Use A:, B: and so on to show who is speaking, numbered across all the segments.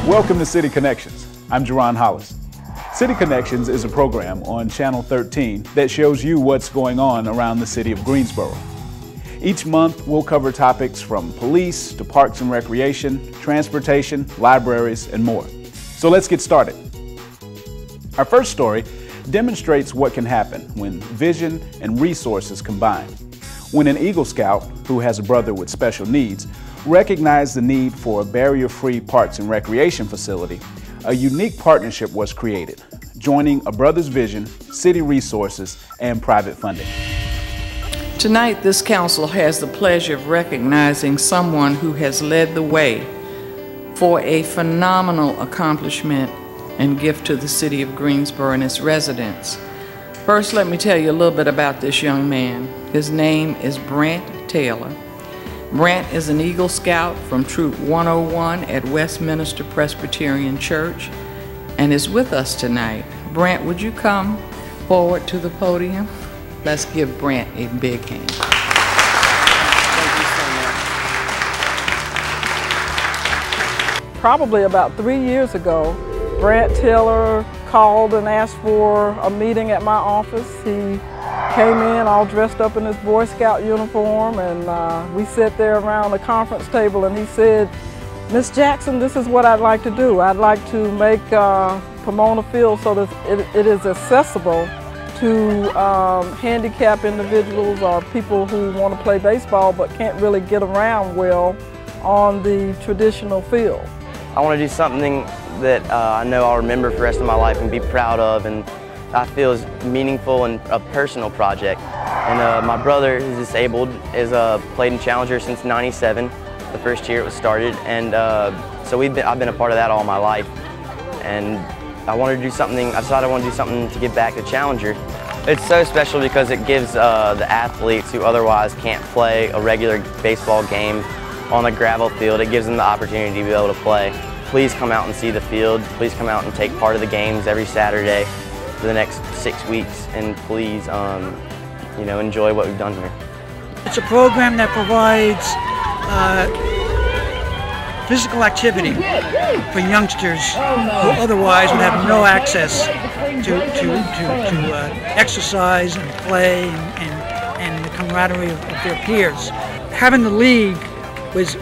A: Welcome to City Connections. I'm Jerron Hollis. City Connections is a program on Channel 13 that shows you what's going on around the city of Greensboro. Each month, we'll cover topics from police to parks and recreation, transportation, libraries, and more. So let's get started. Our first story demonstrates what can happen when vision and resources combine. When an Eagle Scout, who has a brother with special needs, recognized the need for a barrier-free parks and recreation facility, a unique partnership was created, joining a brother's vision, city resources, and private funding.
B: Tonight, this council has the pleasure of recognizing someone who has led the way for a phenomenal accomplishment and gift to the city of Greensboro and its residents. First, let me tell you a little bit about this young man. His name is Brent Taylor. Brent is an Eagle Scout from Troop 101 at Westminster Presbyterian Church and is with us tonight. Brent, would you come forward to the podium? Let's give Brent a big hand.
C: Thank you so much. Probably about 3 years ago, Brent Taylor called and asked for a meeting at my office. He came in all dressed up in his Boy Scout uniform, and we sat there around the conference table, and he said, "Miss Jackson, this is what I'd like to do. I'd like to make Pomona Field so that it is accessible to handicapped individuals or people who want to play baseball but can't really get around well on the traditional field."
D: I want to do something that I know I'll remember for the rest of my life and be proud of, and I feel is meaningful and a personal project. And my brother, who's disabled, is played in Challenger since '97, the first year it was started, and so I've been a part of that all my life. And I wanted to do something. I decided I want to do something to give back to Challenger. It's so special because it gives the athletes who otherwise can't play a regular baseball game on a gravel field, it gives them the opportunity to be able to play. Please come out and see the field. Please come out and take part of the games every Saturday for the next 6 weeks, and please, enjoy what we've done here.
E: It's a program that provides physical activity for youngsters who otherwise would have no access to exercise and play and the camaraderie of their peers. Having the league was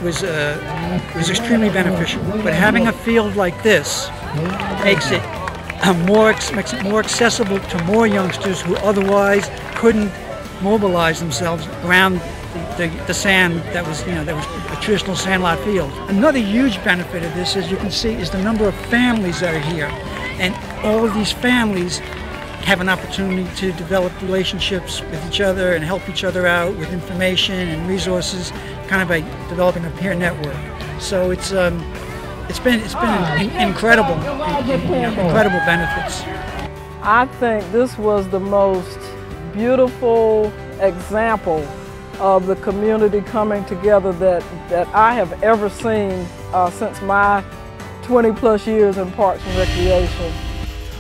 E: extremely beneficial, but having a field like this makes it more accessible to more youngsters who otherwise couldn't mobilize themselves around the sand that was a traditional sandlot field. Another huge benefit of this, as you can see, is the number of families that are here, and all of these families have an opportunity to develop relationships with each other and help each other out with information and resources, kind of by developing a peer network. So it's been incredible benefits.
C: I think this was the most beautiful example of the community coming together that I have ever seen since my 20+ years in Parks and Recreation.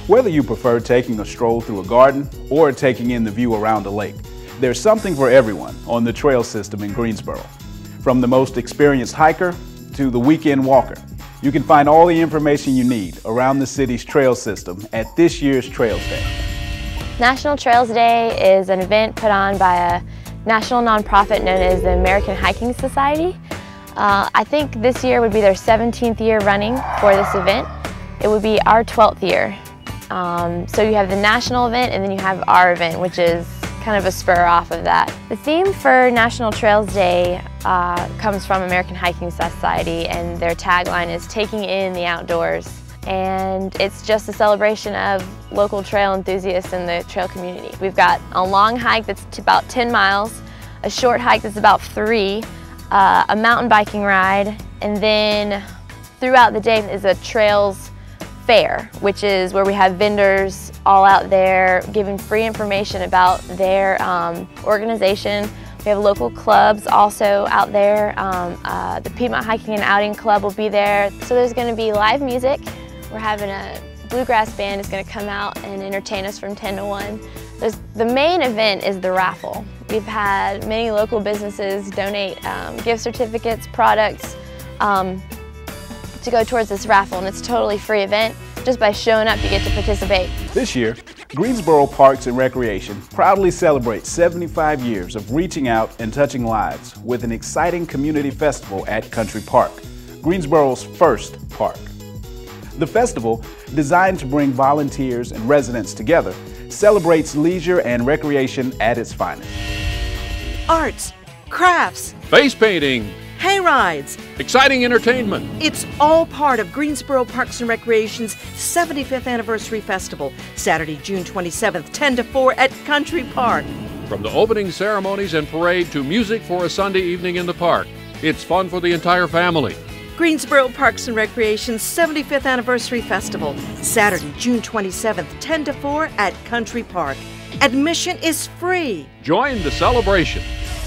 A: Whether you prefer taking a stroll through a garden or taking in the view around a lake, there's something for everyone on the trail system in Greensboro. From the most experienced hiker to the weekend walker, you can find all the information you need around the city's trail system at this year's Trails Day.
F: National Trails Day is an event put on by a national nonprofit known as the American Hiking Society. I think this year would be their 17th year running for this event. It would be our 12th year. So you have the national event, and then you have our event, which is kind of a spur off of that. The theme for National Trails Day comes from American Hiking Society, and their tagline is "Taking in the Outdoors." And it's just a celebration of local trail enthusiasts in the trail community. We've got a long hike that's about 10 miles, a short hike that's about 3, a mountain biking ride, and then throughout the day is a trails fair, which is where we have vendors all out there giving free information about their organization. We have local clubs also out there. The Piedmont Hiking and Outing Club will be there. So there's going to be live music. We're having a bluegrass band is going to come out and entertain us from 10 to 1. The main event is the raffle. We've had many local businesses donate gift certificates, products, to go towards this raffle, and it's a totally free event. Just by showing up, you get to participate.
A: This year, Greensboro Parks and Recreation proudly celebrates 75 years of reaching out and touching lives with an exciting community festival at Country Park, Greensboro's first park. The festival, designed to bring volunteers and residents together, celebrates leisure and recreation at its finest.
G: Arts, crafts,
H: face painting,
G: hay rides,
H: exciting entertainment.
G: It's all part of Greensboro Parks and Recreation's 75th Anniversary Festival, Saturday, June 27th, 10 to 4 at Country Park.
H: From the opening ceremonies and parade to music for a Sunday evening in the park, it's fun for the entire family.
G: Greensboro Parks and Recreation's 75th Anniversary Festival, Saturday, June 27th, 10 to 4 at Country Park. Admission is free.
H: Join the celebration.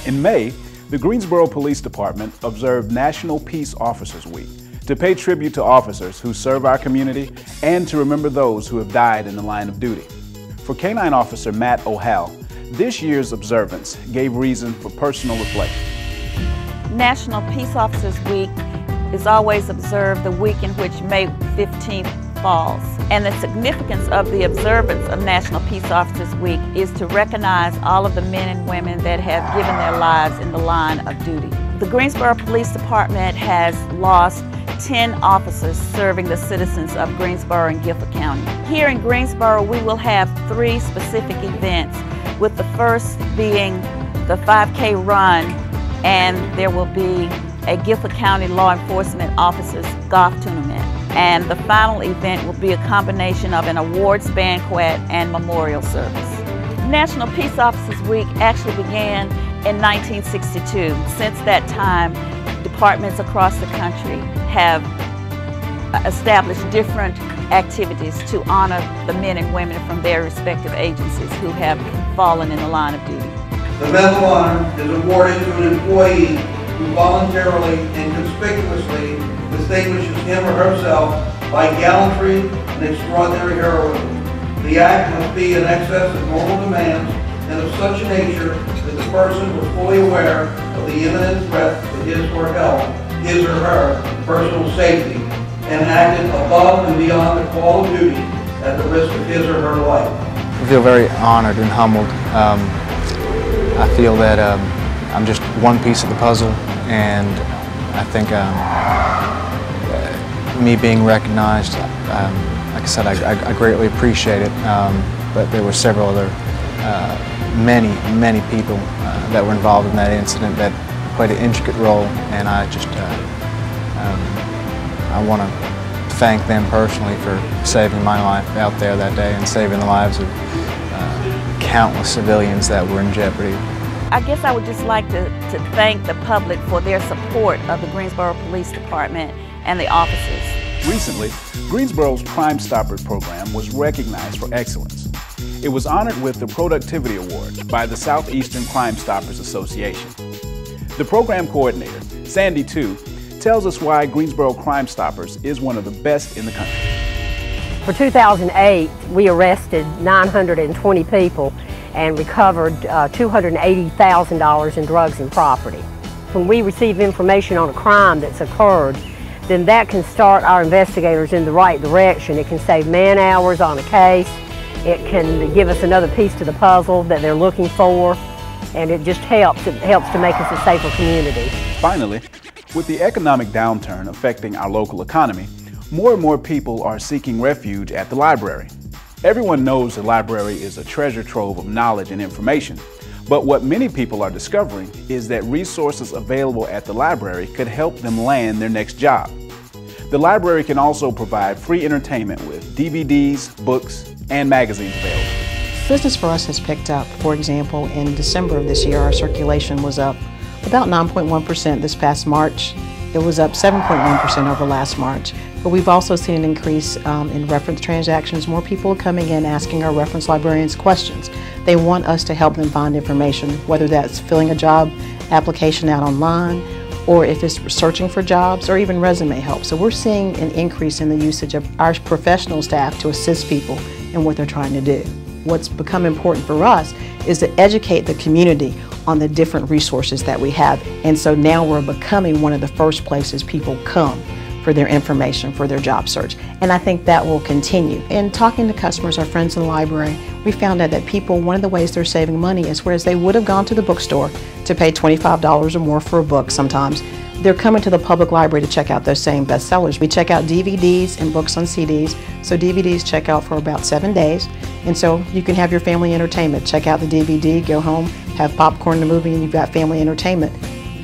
A: In May, the Greensboro Police Department observed National Peace Officers Week to pay tribute to officers who serve our community and to remember those who have died in the line of duty. For Canine Officer Matt O'Hall, this year's observance gave reason for personal reflection.
I: National Peace Officers Week is always observed the week in which May 15th falls. And the significance of the observance of National Peace Officers Week is to recognize all of the men and women that have given their lives in the line of duty. The Greensboro Police Department has lost 10 officers serving the citizens of Greensboro and Guilford County. Here in Greensboro, we will have 3 specific events, with the first being the 5K run, and there will be a Guilford County Law Enforcement Officers Golf Tournament. And the final event will be a combination of an awards banquet and memorial service. National Peace Officers Week actually began in 1962. Since that time, departments across the country have established different activities to honor the men and women from their respective agencies who have fallen in the line of duty.
J: The Medal of Honor is awarded to an employee who voluntarily and conspicuously distinguishes him or herself by gallantry and extraordinary heroism. The act must be in excess of normal demands and of such a nature that the person was fully aware of the imminent threat to his or her personal safety and acted above and beyond the call of duty at the risk of his or her life.
K: I feel very honored and humbled. I feel that I'm just one piece of the puzzle, and I think me being recognized, like I said, I greatly appreciate it, but there were several other, many people that were involved in that incident that played an intricate role, and I just, I want to thank them personally for saving my life out there that day and saving the lives of countless civilians that were in jeopardy.
I: I guess I would just like to thank the public for their support of the Greensboro Police Department and the officers.
A: Recently, Greensboro's Crime Stoppers program was recognized for excellence. It was honored with the Productivity Award by the Southeastern Crime Stoppers Association. The program coordinator, Sandy Tu, tells us why Greensboro Crime Stoppers is one of the best in the country.
L: For 2008, we arrested 920 people and recovered $280,000 in drugs and property. When we receive information on a crime that's occurred, then that can start our investigators in the right direction. It can save man hours on a case. It can give us another piece to the puzzle that they're looking for, and it just helps. It helps to make us a safer community.
A: Finally, with the economic downturn affecting our local economy, more and more people are seeking refuge at the library. Everyone knows the library is a treasure trove of knowledge and information, but what many people are discovering is that resources available at the library could help them land their next job. The library can also provide free entertainment with DVDs, books, and magazines available.
M: Business for us has picked up. For example, in December of this year, our circulation was up about 9.1%. This past March, it was up 7.1% over last March. But we've also seen an increase in reference transactions. More people are coming in asking our reference librarians questions. They want us to help them find information, whether that's filling a job application out online, or if it's searching for jobs, or even resume help. So we're seeing an increase in the usage of our professional staff to assist people in what they're trying to do. What's become important for us is to educate the community on the different resources that we have. And so now we're becoming one of the first places people come for for their information, for their job search. And I think that will continue. In talking to customers, our friends in the library, we found out that people, one of the ways they're saving money is whereas they would have gone to the bookstore to pay $25 or more for a book sometimes, they're coming to the public library to check out those same bestsellers. We check out DVDs and books on CDs. So DVDs check out for about 7 days. And so you can have your family entertainment. Check out the DVD, go home, have popcorn, the movie, and you've got family entertainment.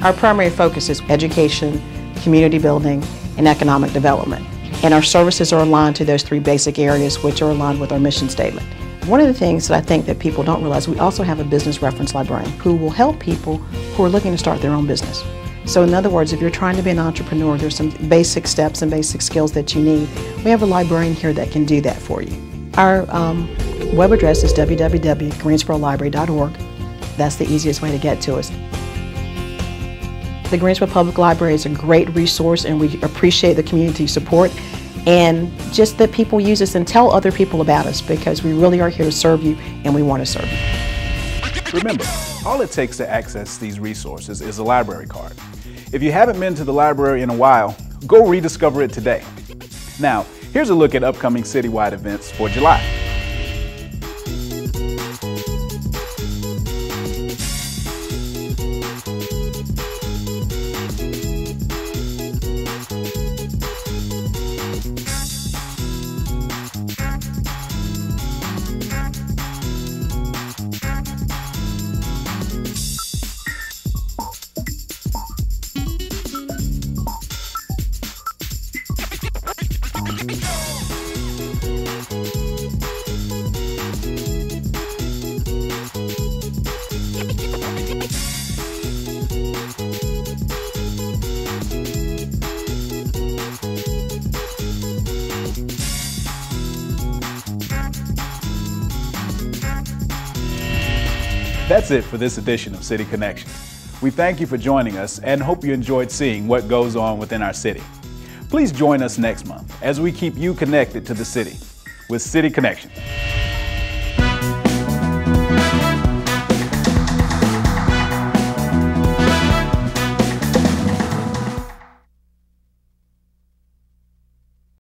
M: Our primary focus is education, community building, and economic development. And our services are aligned to those three basic areas, which are aligned with our mission statement. One of the things that I think that people don't realize, we also have a business reference librarian who will help people who are looking to start their own business. So in other words, if you're trying to be an entrepreneur, there's some basic steps and basic skills that you need. We have a librarian here that can do that for you. Our web address is www.greensborolibrary.org. That's the easiest way to get to us. The Greensboro Public Library is a great resource, and we appreciate the community support, and just that people use us and tell other people about us, because we really are here to serve you and we want to serve you.
A: Remember, all it takes to access these resources is a library card. If you haven't been to the library in a while, go rediscover it today. Now, here's a look at upcoming citywide events for July. That's it for this edition of City Connections. We thank you for joining us and hope you enjoyed seeing what goes on within our city. Please join us next month as we keep you connected to the city with City Connections.